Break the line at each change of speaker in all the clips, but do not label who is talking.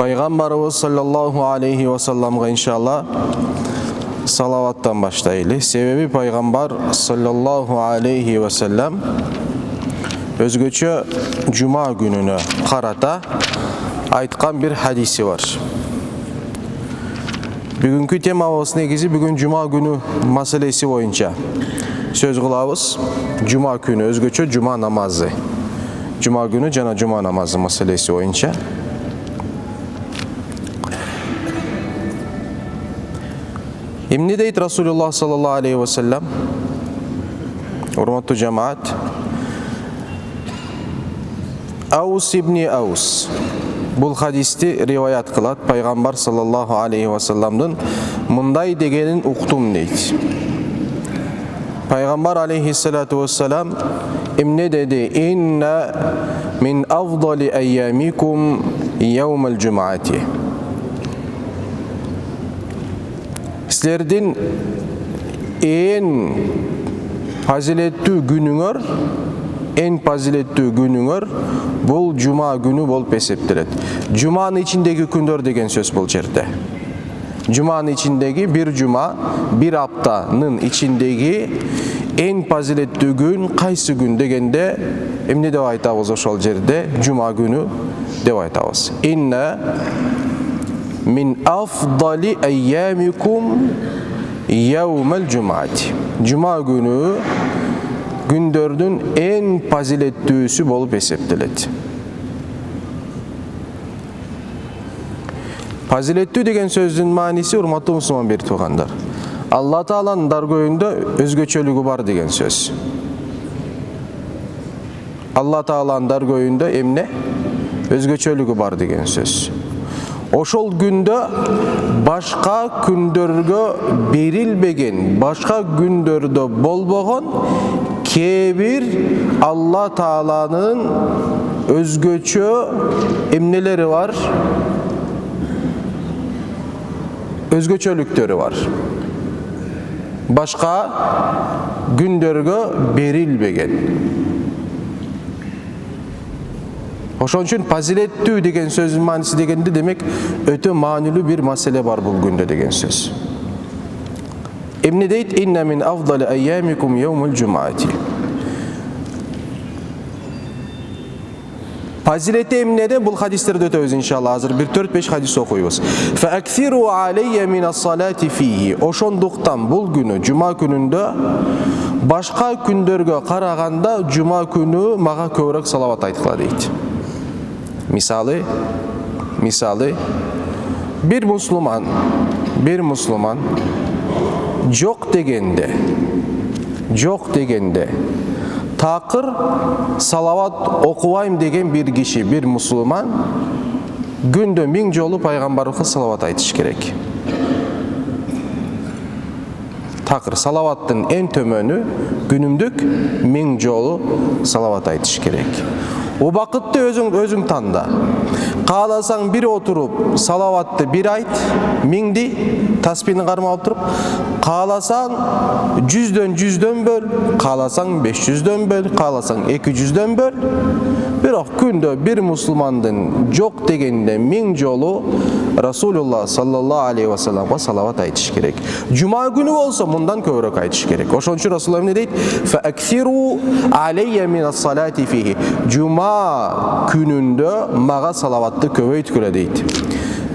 Пайғамбарыбыз саллаллаху алейхи ва салламға иншалла салаваттан баштайлы. Себеби пайғамбар саллаллаху алейхи ва саллам өзгөчө жума күнүнө карата айткан бир хадиси бар. Бүгүнкү темабыз негизи бүгүн жума күнү маселеси боюнча сөз кылабыз. Жума күнү өзгөчө жума намазы. Жума күнү жана жума намазы маселеси боюнча. Эмне дейт Расулуллах саллаллаху алейхи ва саллам? Урматтуу жамаат, Аус ибн Аус бул хадисти риваят кылат. Пайгамбар саллаллаху алейхи ва салламдын мындай дегенин уктум дейт. Пайгамбар алейхиссалату вассалам эмне деди? Инна мин афдали айямикум яумал жумаати. Силердин эң фазилеттүү күнүңөр бул жума күнү болуп эсептелет. Жуманын ичиндеги күндөр деген сөз бул жерде. Жуманын ичиндеги бир жума, бир аптанын ичиндеги эң фазилеттүү күн кайсы күн дегенде эмне деп айтабыз ошол жерде? Жума күнү деп айтабыз. Инна min afdali ayyamikum yawmal jum'ati. Juma günü gündördün en faziletlisi bolup eseptilet. Fazilettүү деген сөздүн мааниси, урматтуу мусулман бир туугандар, Алла Тааланын даргөйүндө өзгөчөлүгү бар деген сөз. Алла Тааланын даргөйүндө эмне? Өзгөчөлүгү бар деген сөз. Ошол күндө башка күндөргө берилбеген, башка күндөрдө болбогон кээ-бир Алла Тааланын өзгөчө эмнелери бар? Өзгөчөлүктөрү бар. Башка күндөргө берилбеген. Ошон үчүн фазилеттүү деген сөздүн мааниси дегенде демек өтө маанилүү бир маселе бар бул күндө деген сөз. Эмне дейт? Инна мин афдали айямикум яумул жумаати. Фазилети эмнеде? Бул хадистерди өтөбүз иншалла. Азыр бир 4-5 хадис окуйбуз. Фа аксиру алейя минас салати фии. Ошондуктан бул күнү, жума күнүндө башка күндөргө караганда жума күнү мага көбүрөөк салават айткыла дейт. Misali bir Müslüman yok degende takır salavat okuvayım degen bir kişi, bir Müslüman günde 1000 jolu Peygamber'e salavat aytış gerek. Takır salavattın en tömönü günümdük 1000 jolu salavat aytış gerek. O bakıtta özün tanda. Kalasan biri oturup salavattı bir ayt, 1000'di tasbihini karma oturup, kalasan 100'dön böl, kalasan 500'dön böl, kalasan 200'dön böl. Biroq күндө bir Müslümandın yok degende 1000 jolu Rasulullah sallallahu aleyhi ve sellem'e salavat aytış gerek. Cuma günü olsa bundan köbürөөк aytış gerek. Oşon üçün Rasulullah ne deyt? Fa aksiru aleyye minas salati fihi. Cuma günündө maga salavatты köbөйткүлө deyt.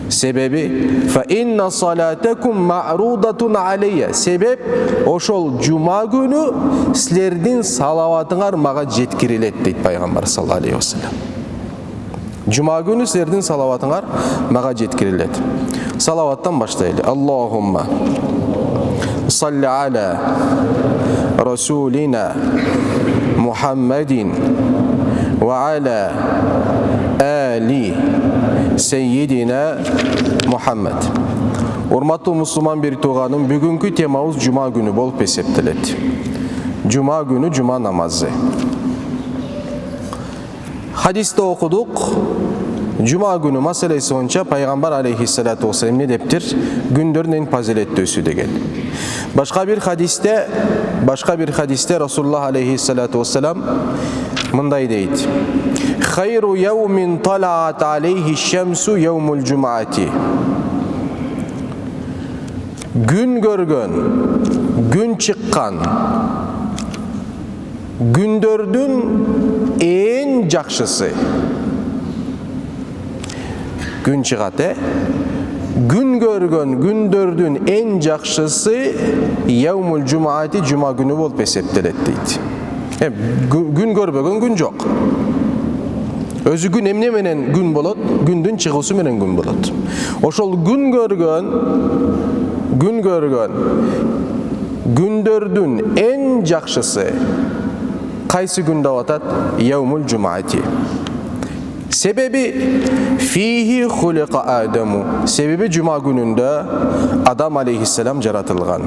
Sebebi fa inna salatakum ma'rudatun aleyya. Sebep oşol cuma günü sizlerdin salavatыңар maga жеткирилет deyt Peygamber sallallahu aleyhi ve sellem. Cuma günü sizlerdin salavatыңар maga жеткирилет. Salavattan başlayalım. Allahumma salli ala Rasulina Muhammedin ve ala Ali Seyyidina Muhammed. Урматтуу мусулман бир тууганым, бүгүнкү темабыз жума күнү болуп эсептелет. Жума күнү жума намазы. Hadiste okuduk. Cuma günü meselesi boyunca Peygamber aleyhissalatu vesselam ne deptir? Gündörün en faziletlisi degen. Başka bir hadiste Resulullah aleyhissalatu vesselam mınday deydi. Hayru yevmin talaat aleyhi şemsu yevmul cumaati. Gün görgön, gün çıkkan, gündördün en jakşısı. Gün çıkate, gün görgön, gündördün en jakşısı yevmul cumaati, cuma günü bolup eseptilet deydi. Gün görbөгөн gün jok. Özü gün emne menen gün bolot, gündün çıgısı menen gün bolot. Oşol gün görgön, gündördün en jakşısı kaysı günde atat? Yevmul cumaati. Sebebi fihi hulika Ademu. Sebebi cuma gününde Adam aleyhisselam yaratılgan.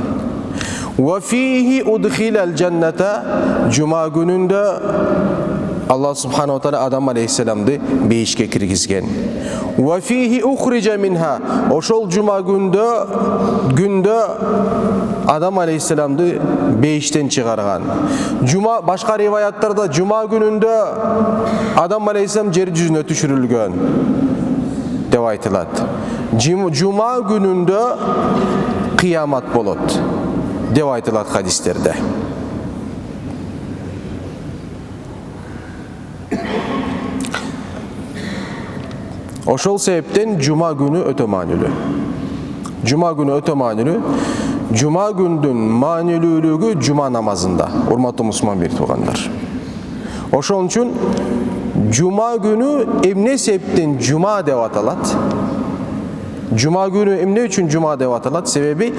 Ve fihi udkhilal cennete. Cuma gününde Allah subhanahu wa ta'ala Adam aleyhisselam'dı beyişke kirgizgen. Ve fihi uhrice minha. Oşol cuma günde Adam aleyhisselam'dı beyişten çıkargan. Başka rivayatlarda cuma gününde Adam aleyhisselam yeryüzüne düşürülgen. Dep aytılat. Cuma gününde kıyamet bolot. Dep aytılat hadislerde. Oşol sebepten cuma günü öte manülü. Cuma günü öte manülü. Cuma gündün manülülüğü cuma namazında. Urmatlı Müslüman bir tuğanlar. Oşol üçün cuma günü emne sebepten cuma devatalat. Cuma günü emne üçün cuma devatalat. Sebebi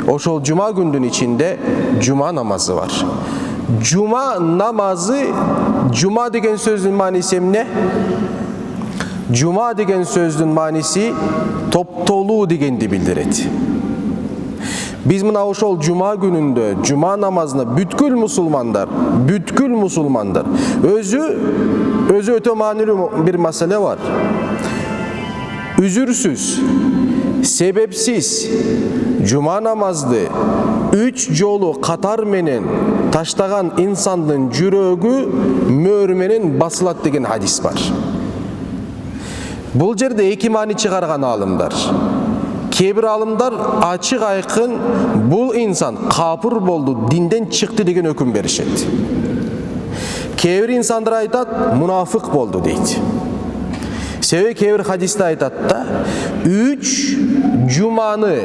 oşol cuma gündün içinde cuma namazı var. Cuma namazı, cuma degen sözün manisi emne? Cuma degen sözdün manisi toptolu degendi bildiredi. Biz mına oşol cuma gününde cuma namazına bütkül musulmanlar özü öte manülü bir mesele var. Üzürsüz, sebepsiz cuma namazdı 3 jolu katar menen taştagan insandın jürögü möörmenen basılat degen hadis var. Бұл жерде екі мани çıkargan alımlar. Kebir alımlar açık aykın бұл insan kapır boldu, dinden çıktı degen hüküm berişedi. Kebir insanlar aytat, münafık boldu deydi. Sebebi kebir hadiste aytat da 3 cumanı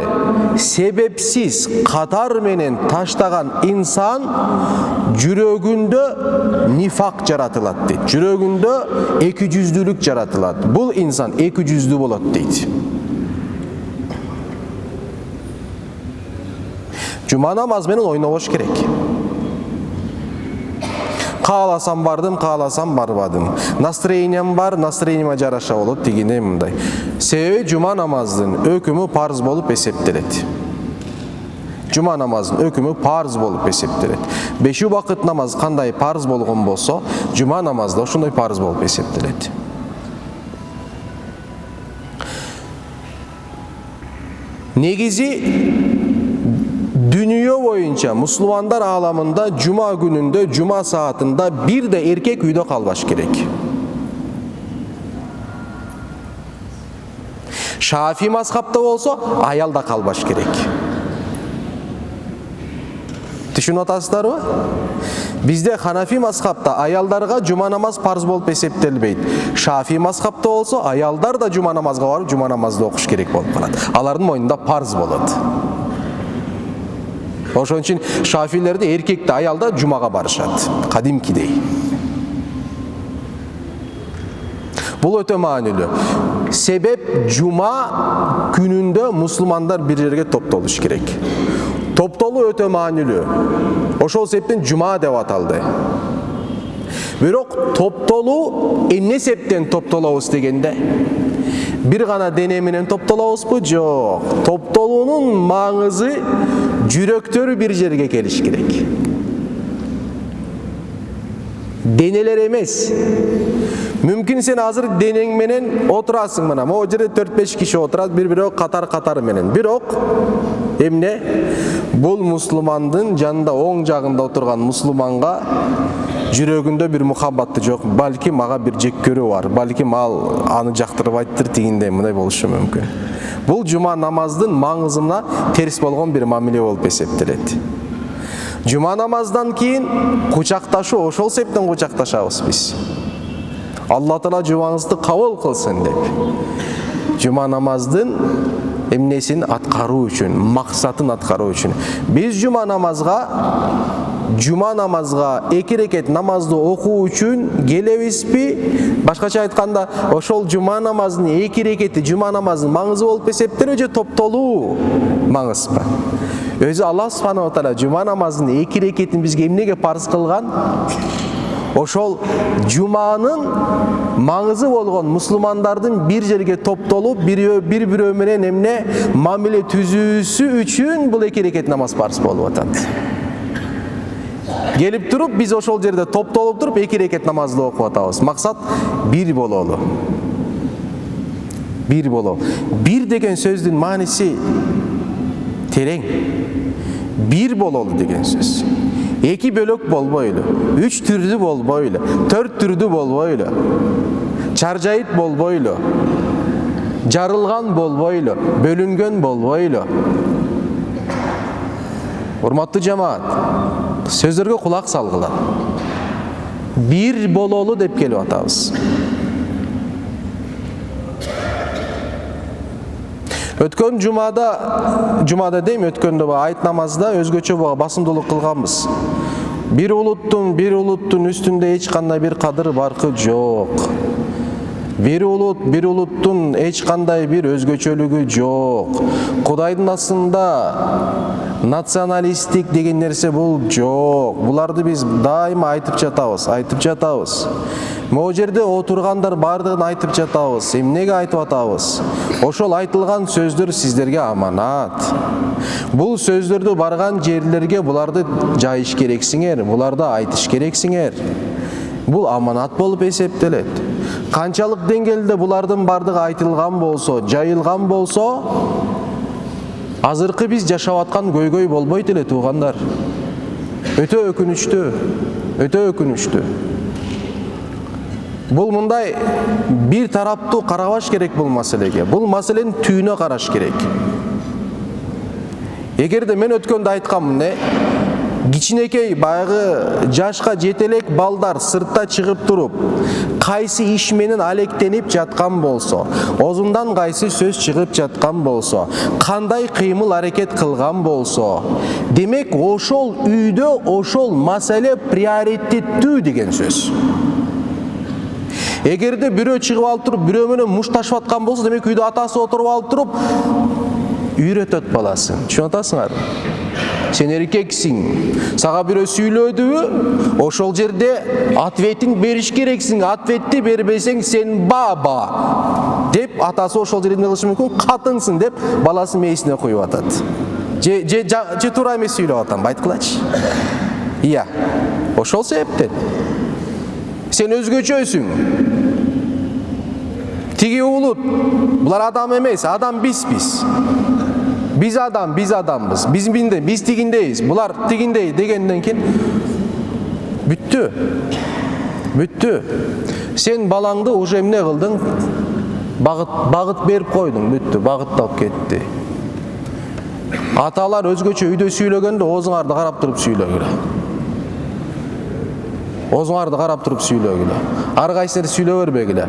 sebepsiz katar menen taştagan insan jürögünde nifak jaratılat deydi. Jürögünde ekijüzdülük jaratılat. Бұл insan ekijüzdü bolat deydi. Cuma namaz menen oynaboş kerek. Kaalasam bardım, kaalasam barbadım. Настроением бар, настроениема жараша болот дегенде мындай. Себеби cuma namazının ökümü parz bolup esептелет. Cuma namazının ökümü parz bolup esептелет. 5 vakit namaz kanday parz bolgon bolsa, cuma namazda ошондой parz bolup esептелет. Negizi dünya boyunca Müslümanlar alamında cuma gününde, cuma saatinde bir de erkek uyda kalbaş gerek. Şafii mazhapta olsa ayal da kalbaş gerek. Düşünüp atasızlar mı? Bizde Hanafi mazhapta ayallarga cuma namaz parz bolup esептелбейт. Şafii mazhapta olsa ayallar da cuma namazga barıp cuma namazda okuş gerek bolup kalat. Алардын moyunda parz bolot. Ошон үчүн Şafiilerde erkek de ayal da cumaga barışat. Kadimkidey. Бұл öte manülü. Sebep cuma gününde Müslümanlar bir yerge toptoluş gerek. Toptolu öte manülü. Oşol sebepten cuma dep ataldı. Бирок топтолуу эмне себептен топтолобуз дегенде бир гана дене менен топтолобузбу? Жок. Топтолуунун маңызы жүрөктөрү bir жерге келиш керек. Денелер эмес. Мүмкін сен азыр денең менен отурасың мына. Могу жерде 4-5 киши отурат, бири-бири катар менен. Бирок эмне? Бул мусулмандын жанында оң жагында отурган мусулманга жүрөгүндө бир мухаббаты жок, балки мага бир жек көрүү бар, балки ал аны жактырбайттыр, тигиндей мындай болушу мүмкүн. Бул жума намаздын маңызына терс болгон бир мамиле болуп эсептелет. Жума намаздан кийин кучакташуу, ошол себептен кучакташабыз биз. Алла Таала жумаңызды кабыл кылсын деп. Жума намаздын эмнесин аткаруу үчүн, максатын аткаруу үчүн. Биз жума намазга 2 рекет намазды окуу үчүн келебизби? Башкача айтканда, ошол жума намазынын 2 рекети жума намазынын маңызы болуп эсептелби же топтолуу маңызбы? Өзү Алла Субхана ва Таала жума намазынын 2 рекетин бизге эмнеге парыз кылган? Ошол жуманын маңызы болгон мусулмандардын бир жерге топтолуп, бири-бирөө менен эмне мамиле түзүүсү үчүн бул 2 рекет намаз парыз болуп атат. Келип туруп, биз ошол жерде топтолуп туруп 2 рекет намазды окуп атабыз. Максат бир бололу. Бир бололу. Бир деген сөздүн мааниси терең. Бир бололу деген сөз. 2 бөлөк болбойлу, 3 түрдүү болбойлу, 4 түрдүү болбойлу, чаржайыт болбойлу, жарылган болбойлу, бөлүнгөн болбойлу. Урматтуу жамаат, сөздөргө кулак салгыла. Бир бололу деп келип атабыз. Өткөн жумада дейм, өткөндө айт намазда өзгөчө басымдуулук кылганбыз. Бир улуттун үстүндө эч кандай бир кадыр баркы жок. Бир улуттун эч кандай бир өзгөчөлүгү жок. Кудайдын астында националисттик деген нерсе бул жок. Буларды биз дайыма айтып жатабыз. Могу жерде отургандар бардыгын айтып жатабыз. Эмнеге айтып атабыз? Ошол айтылган сөздөр сиздерге аманат. Бул сөздөрдү барган жерлерге буларды жайыш керексиңер, буларды айтыш керексиңер. Бул аманат болуп эсептелет. Канчалык деңгээлде булардын бардыгы айтылган болсо, жайылган болсо, азыркы биз жашап аткан көйгөй болбойт эле туугандар. Өтө өкүнүчтүү. Бул мындай бир тараптуу карабаш керек бул маселеге. Бул маселенин түйүнө караш керек. Эгерде мен өткөндө айткам, кичинекей баягы жашка жетелек балдар сыртта чыгып туруп, кайсы иш менен алектенип жаткан болсо, озундан кайсы сөз чыгып жаткан болсо, кандай кыймыл аракет кылган болсо, демек ошол үйдө ошол маселе приоритеттүү деген сөз. Эгерде бирөө чыгып алып туруп, бирөө менен мушташып аткан болсо, демек үйдө атасы отуруп алып туруп үйрөтөт баласын. Түшүнүп атасыңарбы? Сен эркексиң, сага бирөө сүйлөдүбү, ошол жерде ответин бериш керексиң. Ответти бербесең сен баба деп атасы ошол жерде кылышы мүмкүн, катыңсың деп баласын мээсине коюп атат. Же туура эмес сүйлөп атам, айткылачы. Ия, ошол себептен сен өзгөчөсүң. Тиги улут, булар адам эмес, адам биз. Биз адамбыз. Биз тигиндейиз, булар тигиндей дегенден кийин бүттү. Сен балаңды уже эмне кылдың? Багыт берип койдуң, бүттү, багыттап кетти. Аталар өзгөчө үйдө сүйлөгөндө оозуңарды карап туруп сүйлөгүлө. Ар кайсылар сүйлөп бербегиле.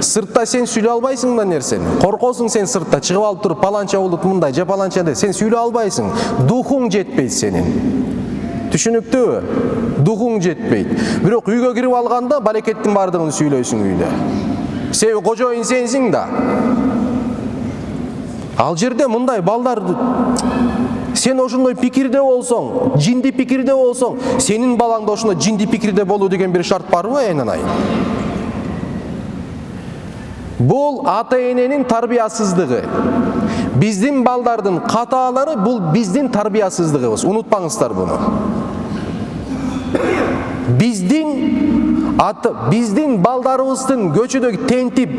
Сыртта сен сүйлөй албайсың да нерсени. Коркосуң сен сыртта чыгып алып туруп паланча улут мындай, же паланча деп сен сүйлөй албайсың. Духуң жетпейт сенин. Түшүнүктүүбү? Духуң жетпейт. Бирок үйгө кирип алганда барекеттин бардыгын сүйлөйсүң үйдө. Себеби кожоюн сенсиң да. Ал жерде мындай балдар, сен ошондой пикирде болсоң, жинди пикирде болсоң, сенин балаң да ошондой жинди пикирде болуу деген бир шарт барбы, айнанайын? Бул ата-эненин тарбиясыздыгы. Биздин балдардын катаалары бул биздин тарбиясыздыгыбыз. Унутпаңыздар буну. Биздин Биздин балдарыбыздын көчөдө тентип,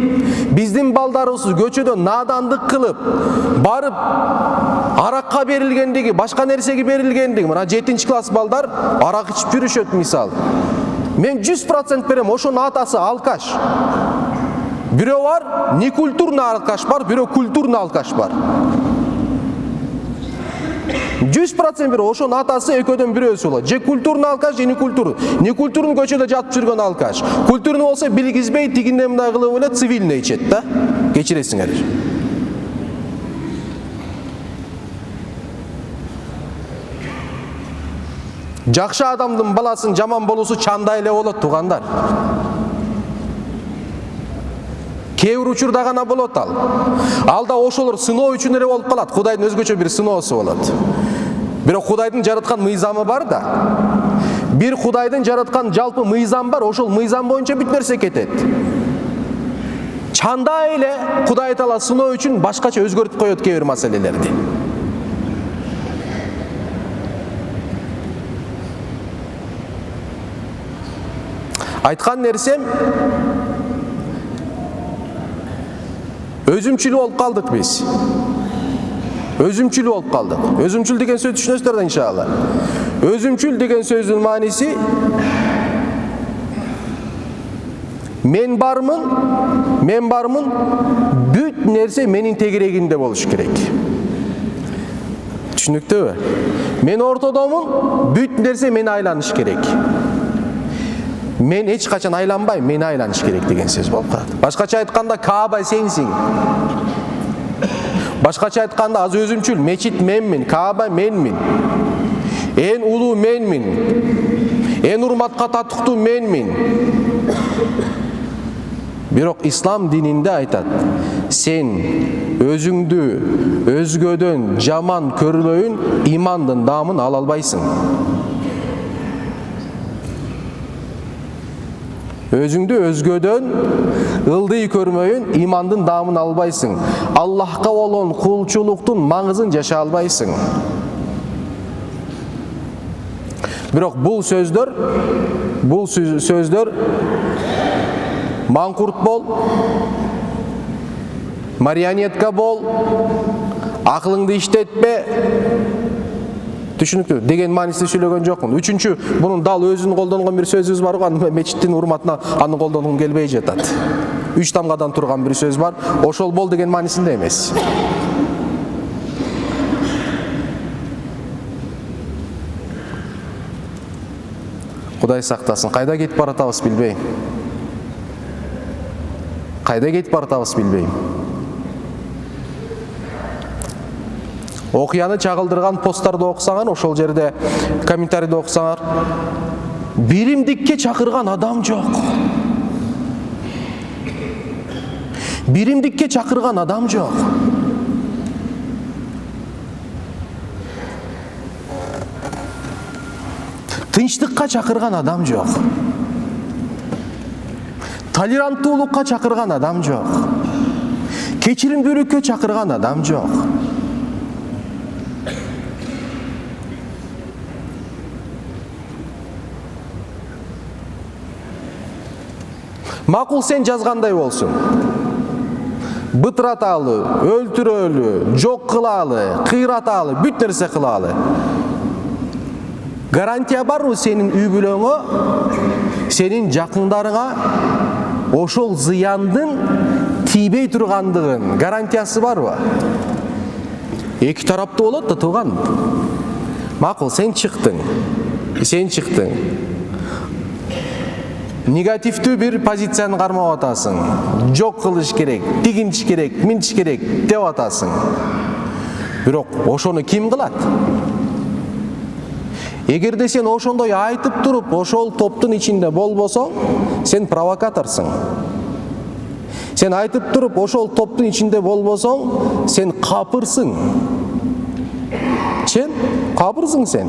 биздин балдарыбыз көчөдө надандык кылып, барып аракка берилгендиги, башка нерсеге берилгендиги, мына 7-класс балдар арак ичип жүрүшөт мисалы. Мен 100% берем, ошонун атасы алкаш. Бирөө бар, некультурный алкаш бар, бирөө культурный алкаш бар. 100% бирөө ошонун атасы экөөдөн бирөөсү болот. Же культурный алкаш, же некультурный. Некультурный көчөдө жатып жүргөн алкаш. Культурный болсо билгизбей тигиндей мындай кылып эле цивильный ичет да. Кечиресиңер. Жакшы адамдын баласын жаман болуусу чандай эле болот, туугандар. Кээ бир учурда гана болот ал. Алда ошолор сыноо үчүн эле болуп калат. Кудайдын өзгөчө бир сыноосу болот. Бирок Кудайдын жараткан мыйзамы бар да. Бир Кудайдын жараткан жалпы мыйзам бар, ошол мыйзам боюнча бүт нерсе кетет. Чандай эле Кудай Таала сыноо үчүн башкача өзгөртүп коет кээ бир маселелерди. Айткан нерсем, өзүмчүл болуп калдык биз. Өзүмчүл болуп калдык. Өзүмчүл деген сөз түшүнөсүздөр да иншалла. Өзүмчүл деген сөздүн мааниси мен бармын, бүт нерсе менин тегерегимде болуш керек. Түшүнүктүүбү? Мен ортодомун, бүт нерсе мени айланыш керек. Мен эч качан айланбайм, мени айланыш керек деген сөз болуп калат. Башкача айтканда Кааба сенсиң. Башкача айтканда аз өзүмчүл, мечит менмин, Кааба менмин. Эң улуу менмин. Эң урматка татыктуу менмин. Бирок ислам дининде айтат, сен өзүңдү өзгөдөн жаман көрбөйүн, имандын даамын ала албайсың. Өзүңдү өзгөдөн ылдый көрмөйүн, имандын даамын албайсың. Аллахка болгон кулчулуктун маңызын жаша албайсың. Бирок бул сөздөр маңкурт бол, марионетка бол, акылыңды иштетпе, түшүнүктүү деген маанисинде сүйлөгөн жокмун. Үчүнчү, бунун дал өзүнүн колдонгон бир сөзүбүз бар го, мечиттин урматына аны колдонгум келбей жатат. 3 тамгадан турган бир сөз бар, ошол бол деген маанисинде эмес. Кудай сактасын. Кайда кетип баратабыз билбейм. Окуяны чагылдырган посттарды окусаңар, ошол жерде комментарийди окусаңар, биримдикке чакырган адам жок. Биримдикке чакырган адам жок. Тынчтыкка чакырган адам жок. Толеранттуулукка чакырган адам жок. Кечиримдүүлүккө чакырган адам жок. Макул сен жазгандай болсун. Бытыраталы, өлтүрөлү, жок кылалы, кыйраталы, бүт нерсе кылалы. Гарантия барбы сенин үй бүлөңө, сенин жакындарыңа ошол зыяндын тийбей тургандыгын гарантиясы барбы? Эки тараптуу болот да, тууган. Макул сен чыктың. Негативдүү бир позицияны кармап атасың. Жок кылыш керек, тигинтиш керек, минтиш керек деп атасың. Бирок ошону ким кылат? Эгерде сен ошондой айтып туруп, ошол топтун ичинде болбосоң, сен провокаторсың. Сен айтып туруп, ошол топтун ичинде болбосоң, сен капырсың. Сен капырсың сен.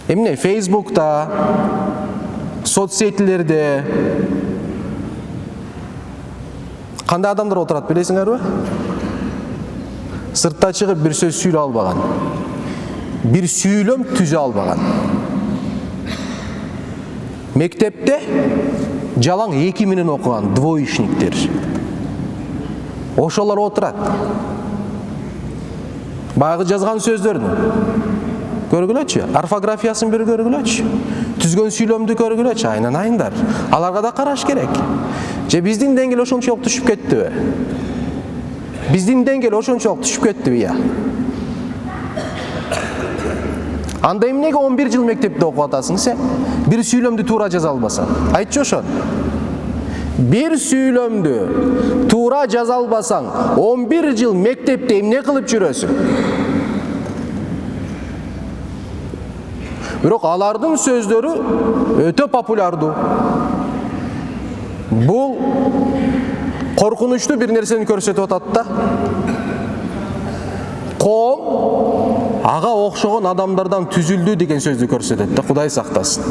Эмне Facebook'ta, соцсетилерде кандай адамдар отурат билесиңерби? Сыртта чыгып бир сөз сүйлөй албаган. bir süйлөм түзө албаган. Мектепте жалаң 2 менен окуган двоечниктер. Ошолор отурат. Баягы жазган сөздөрдүн көргүлөчү, орфографиясын бир көргүлөчү, түзгөн сүйлөмдү көргүлөчү, айнанайындар. Аларга да караш керек. Же биздин деңгэл ошончолук түшүп кеттиби? Биздин деңгэл ошончолук түшүп кеттиби я? Анда эмнеге 11 жыл мектепте окуп атасың сен? Бир сүйлөмдү туура жаза албасаң. Айтчы ошон. Бир сүйлөмдү туура жаза албасаң, 11 жыл мектепте эмне кылып жүрөсүң? Бирок алардын сөздөрү өтө популярдуу. Бул коркунучтуу бир нерсени көрсөтүп атат да. Коом ага окшогон адамдардан түзүлдү деген сөздү көрсөтөт да, Кудай сактасын.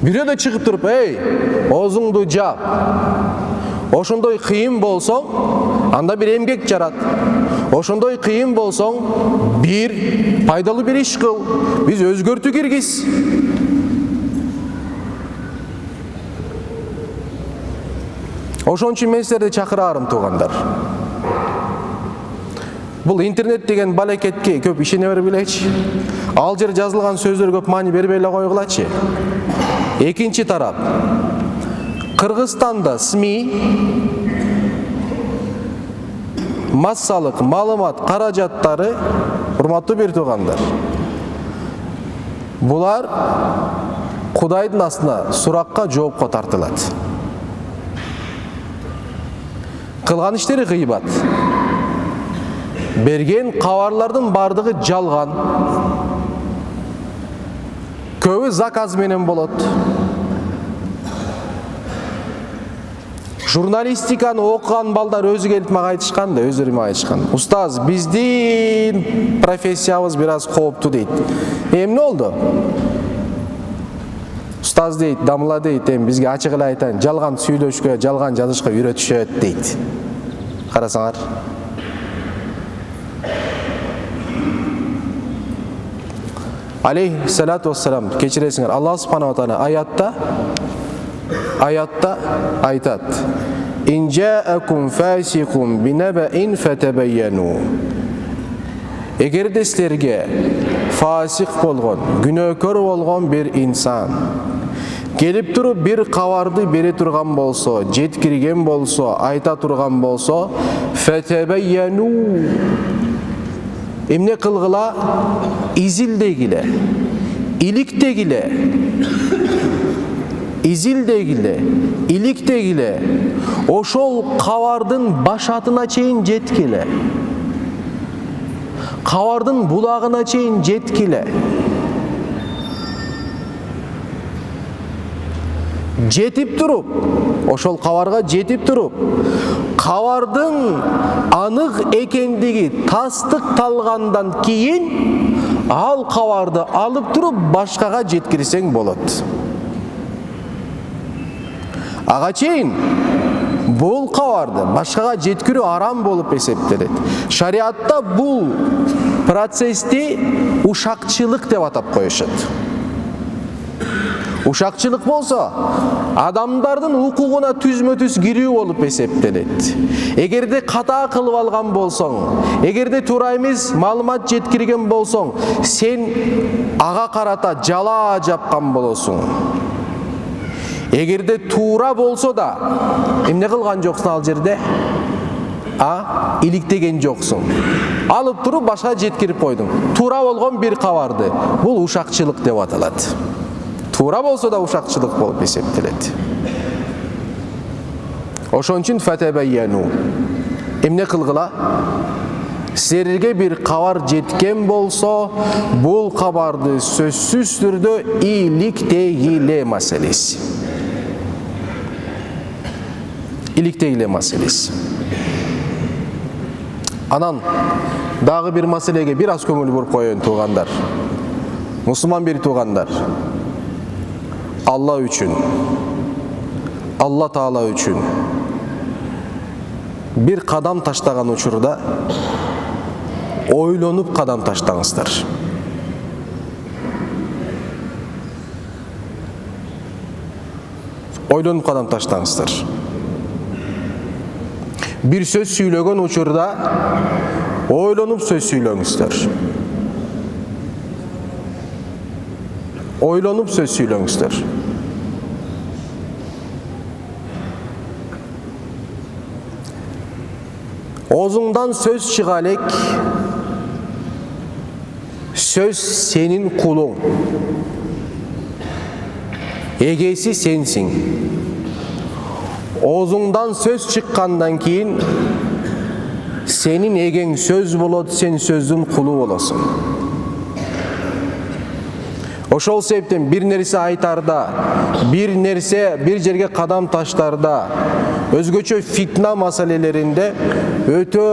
Бирөө да чыгып туруп, "Эй, оозуңду жап. Ошондой кыйын болсоң, анда бир эмгек жарат. Ошондой кыйын болсоң, бир пайдалуу бир иш кыл. Биз өзгөртүү киргиз." Ошон үчүн мен силерди чакыраарым, туугандар. Бул интернет деген балекетке көп ишене бербегилечи. Ал жер жазылган сөздөр көп маани бербей эле койгулачы. Экинчи тарап. Кыргызстанда СМИ массалык маалымат каражаттары, урматтуу бир туугандар, булар Кудайдын астына суракка жоопко тартылат. Кылган иштери гыйбат. Берген кабарлардын бардыгы жалган. Көбү заказ менен болот. Журналистиканы окуган балдар өзү келип мага айтышкан да, өздөрү мага айтышкан. "Устаз, биздин профессиябыз бир аз кооптуу" дейт. Эмне болду? Устаз дейт, дамыла дейт, бизге ачык эле айтайын, жалган сүйлөшкө, жалган жазышка үйрөтүшөт дейт. Карасаңар. Алейхиссалату вассалам, кечиресиңер, Аллах субханаху ва таала аятта айтат: "Ин жаакум фасикум бинабаин фатабайяну." Эгерде силерге фасик болгон, күнөөкөр болгон бир инсан келип туруп бир кабарды бере турган болсо, жеткирген болсо, айта турган болсо, фатабайяну. Эмне кылгыла? Изилдегиле, иликтегиле, изилдегиле, иликтегиле, ошол кабардын башатына чейин жеткиле, кабардын булагына чейин жеткиле. Жетип туруп, ошол кабарга жетип туруп, кабардын анык экендиги тастыкталгандан кийин ал кабарды алып туруп башкага жеткирсең болот. Ага чейин бул кабарды башкага жеткирүү арам болуп эсептелет. Шариатта бул процессти ушакчылык деп атап коюшат. Ушакчылык болсо, адамдардын укугуна түзмө-түз кирүү болуп эсептелет. Эгерде ката кылып алган болсоң, эгерде туура эмес маалымат жеткирген болсоң, сен ага карата жала жапкан болосуң. Эгерде туура болсо да, эмне кылган жоксуң ал жерде? Иликтеген жоксуң. Алып туруп башка жеткирип койдуң. Туура болгон бир кабарды. Бул ушакчылык деп аталат. Туура болсо да ушакчылык болуп эсептелет. Ошон үчүн фатабайяну. Эмне кылгыла? Силерге бир кабар жеткен болсо, бул кабарды сөзсүз түрдө иликтегиле маселеси. Иликтегиле маселеси. Анан дагы бир маселеге бир аз көңүл буруп коеюн, туугандар. Мусулман бир туугандар. Алла үчүн, Алла Таала үчүн бир кадам таштаган учурда ойлонуп кадам таштаңыздар. Ойлонуп кадам таштаңыздар. Bir söz сүйлөгөн учурда ойлонуп сөз сүйлөңүздөр. Ойлонуп сөз сүйлөңүздөр. Озуңдан сөз чыга элек, söz senin kulun. Эгеси сенсиң. Озуңдан сөз чыккандан кийин senin эgeң сөз болот, сен сөздүн кулу болосуң. Ошол себептен бир нерсе айтарда, бир жерге кадам таштарда, өзгөчө фитна маселелеринде өтө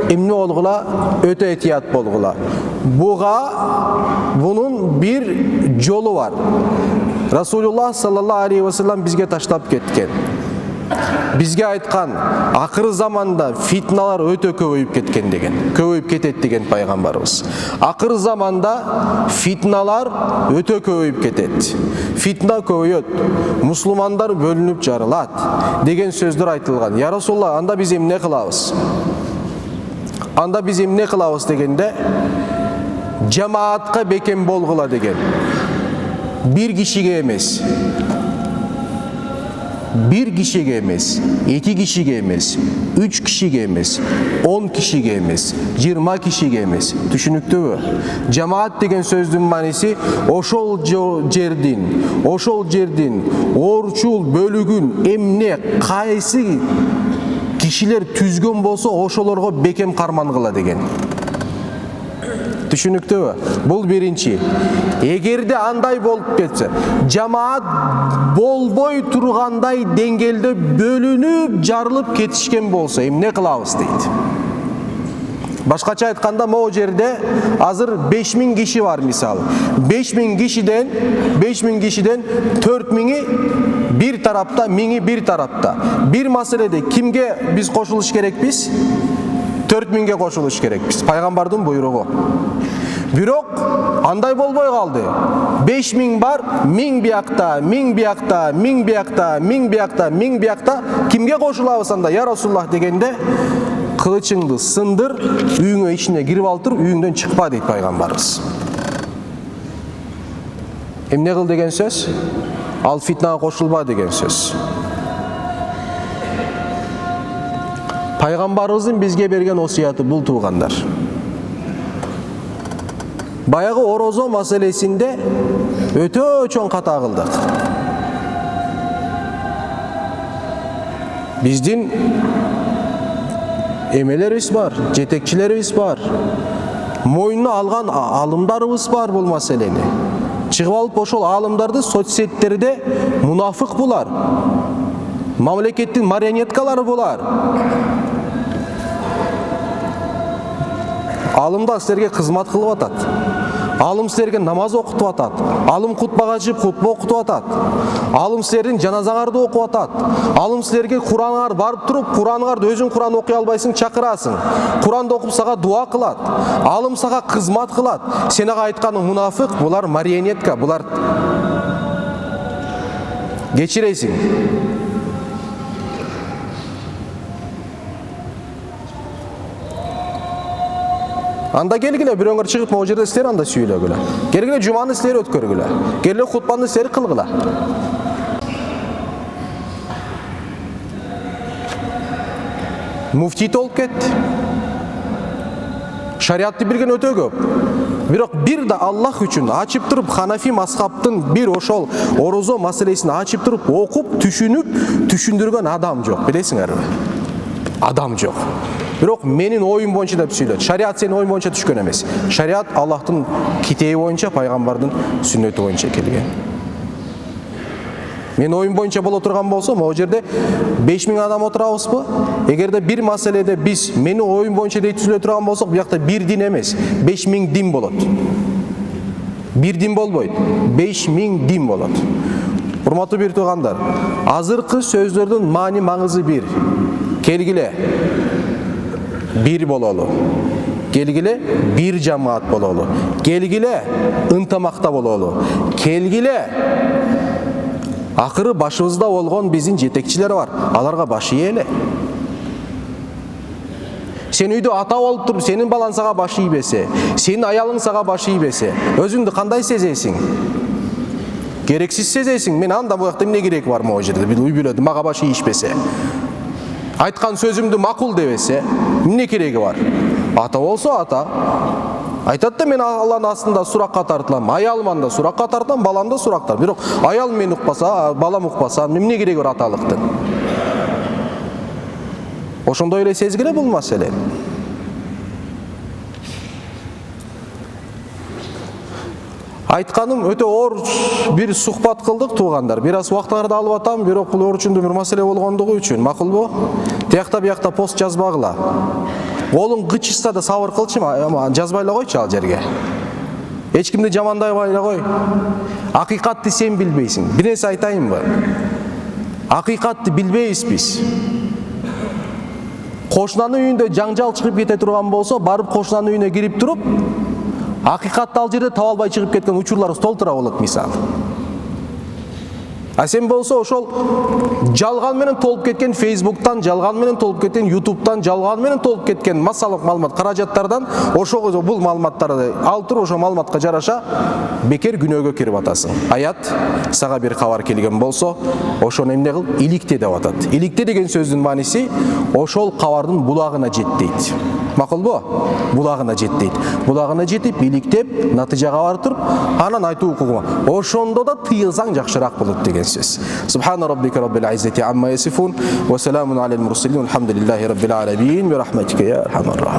эмне болгула, өтө этият болгула. Bunun bir жолу бар. Расулуллах саллаллаху алейхи ва саллям бизге таштап кеткен. Бизге айткан, акыр заманда фитналар өтө көбөйүп кеткен деген, көбөйүп кетет деген пайгамбарыбыз. Акыр заманда фитналар өтө көбөйүп кетет. Фитна көбөйөт, мусулмандар бөлүнүп жарылат деген сөздөр айтылган. Я Расулалла, анда биз эмне кылабыз? Анда биз эмне кылабыз дегенде, жамаатка бекем болгула деген. Bir kişiye emez. Bir kişiye emez. 2 kişiye emez. 3 kişiye emez. 10 kişiye emez. 20 kişiye emez. Düşünüktü mü? Cemaat degen sözdün manisi oşol jerdin orçul bölügün emne kaysı kişiler tüzgün bolsa oşolorgo bekem karman kıla degen. Düşünüktü mü? Бұл birinci. Эгерде андай болуп кетсе, жамаат болбой тургандай деңгээлде бөлүнүп, жарылып кетишкен болсо, эмне кылабыз дейт. Башкача айтканда, могу жерде азыр 5000 киши бар мисалы. 5000 кишиден 4000'i bir тарапта, 1000'i bir тарапта. Bir маселеде кимге биз кошулуш керекпиз? 4000'e кошулуш керекпиз. Пайгамбардын буйругу. Бирок андай болбой калды. 5000 бар, 1000 биякта, 1000 биякта, 1000 биякта, 1000 биякта, 1000 биякта. Кимге кошулабыз анда? Я Расулуллах дегенде, кылычыңды сындыр, үйүңө ичине кирип алып тур, үйүңдөн чыкпа дейт пайгамбарыбыз. Эмне кыл деген сөз? Ал фитнага кошулба деген сөз. Пайгамбарыбыздын бизге берген осуяты бул туугандар. Баягы орозо маселесинде өтө чоң ката кылдык. Биздин эмелерибиз бар, жетекчилерибиз бар. Мойнуна алган алымдарыбыз бар бул маселени. Чыгып алып ошол алымдарды соцсеттерде мунафык булар. Мамлекеттин марионеткалары булар. Алымда силерге кызмат кылып атат. Алым силерге намаз окутуп атат. Алым кутбага чыгып кутба окутуп атат. Алым силердин жаназаңарды окуп атат. Алым силерге Кураныңар барып туруп, Кураныңарды өзүң Куран окуй албайсың, чакырасың. Куранды окуп сага дуа кылат. Алым сага кызмат кылат. Сен ага айтканың мунафык, булар марионетка, булар кечиресиң. Анда келгиле бирөөңөр чыгып могу жерде силер анда сүйлөгүлө. Келгиле жуманы силер өткөргүлө. Келгиле хутбаны силер кылгыла. Муфтий толуп кетти. Шариатты билген өтө көп. Бирок бир да Аллах үчүн ачып туруп Ханафи мазхабтын бир ошол орозо маселесин ачып туруп окуп, түшүндүргөн адам жок, билесиңерби? Адам жок. Бирок менин оюм боюнча деп сүйлөт. Шариат сенин оюң боюнча түшкөн эмес. Шариат Аллахтын китеби боюнча, пайгамбардын сүннөтү боюнча келген. Мен оюм боюнча боло турган болсо, могу жерде 5000 адам отурабызбы? Эгерде бир маселеде биз менин оюм боюнча дейт сүйлөй турган болсок, буякта бир дин эмес, 5000 дин болот. Бир дин болбойт, 5000 дин болот. Урматтуу бир туугандар, азыркы сөздөрдүн маани маңызы бир. Келгиле. Bir bololu. келгиле бир жамаат бололу, келгиле ынтымакта бололу, келгиле акыры башыбызда болгон биздин жетекчилер бар, аларга баш ийеле. Сен үйдө ата болуп туруп, сенин балаң сага баш ийбесе, сенин аялың сага баш ийбесе, өзүңдү кандай сезесиң? Керексиз сезесиң. Мен анда бу жакта эмне кереги бар могу жерде? Үй бүлөдө мага баш ийишпесе, айткан сөзүмдү макул дебесе, эмне кереги бар? Ата болсо ата. Айтат да, мен Алланын астында суракка тартылам, аялыман да суракка тартам, балам да сурактар. Бирок аялым мени укпаса, балам укпаса, эмне кереги бар аталыктын? Ошондой эле сезгиле бул маселе. Айтканым өтө оор бир сухбат кылдык туугандар. Бир аз убактыңарды алып атам, бирок бул оор үчүн бир маселе болгондугу үчүн, макулбу? Тиякта биякта пост жазбагыла. Колуң кычышса да сабыр кылчы, жазбай эле койчу ал жерге. Эч кимди жамандабай эле кой. Акыйкатты сен билбейсиң. Бир нерсе айтайынбы? Акыйкатты билбейбиз биз. Кошунанын үйүндө жаңжал чыгып кете турган болсо, барып кошунанын үйүнө кирип туруп, акыйкатты ал жерде таба албай чыгып кеткен учурлар толтура болот мисалы. А сен болсо ошол жалган менен толуп кеткен Facebook'тан, жалган менен толуп кеткен YouTube'тан, жалган менен толуп кеткен массалык маалымат каражаттардан ошого бул маалыматтарды алып туруп, ошол маалыматка жараша бекер күнөөгө кирип атасың. Аят сага бир кабар келген болсо, ошону эмне кыл? Иликте деп атат. Иликте деген сөздүн мааниси ошол кабардын булагына жет дейт. Макулбу? Булагына жет дейт. Булагына жетип, иликтеп, натыйжага барып туруп, анан айтуу укугума. Ошондо да тыйылсаң жакшыраак болот деген söz. Subhana rabbika rabbil izzati amma yasifun ve selamun alel murselin. Elhamdülillahi rabbil alamin ve rahmetike ya erhamer rahim.